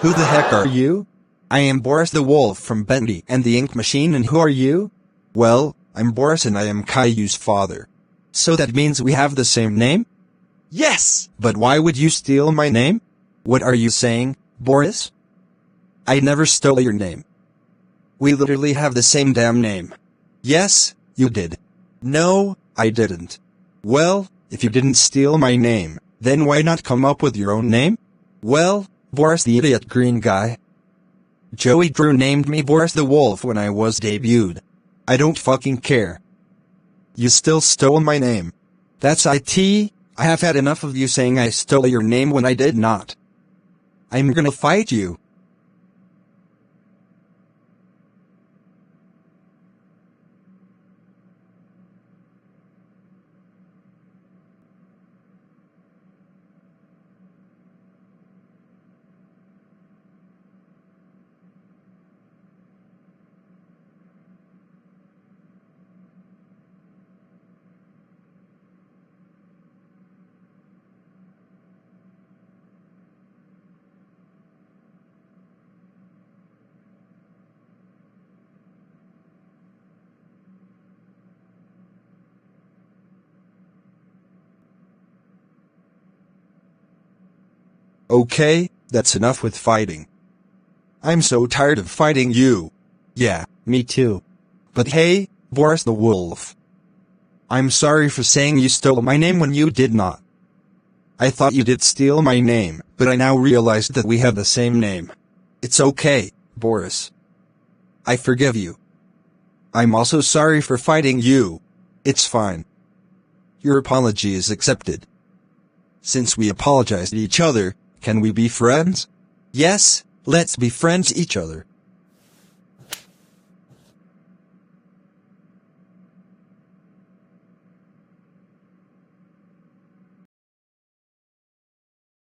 Who the heck are you? I am Boris the Wolf from Bendy and the Ink Machine, and who are you? Well, I'm Boris and I am Caillou's father. So that means we have the same name? Yes! But why would you steal my name? What are you saying, Boris? I never stole your name. We literally have the same damn name. Yes, you did. No, I didn't. Well, if you didn't steal my name, then why not come up with your own name? Well, Boris the idiot green guy. Joey Drew named me Boris the Wolf when I was debuted. I don't fucking care. You still stole my name. That's it. I have had enough of you saying I stole your name when I did not. I'm gonna fight you. Okay, that's enough with fighting. I'm so tired of fighting you. Yeah, me too. But hey, Boris the Wolf. I'm sorry for saying you stole my name when you did not. I thought you did steal my name, but I now realized that we have the same name. It's okay, Boris. I forgive you. I'm also sorry for fighting you. It's fine. Your apology is accepted. Since we apologized to each other, can we be friends? Yes, let's be friends each other.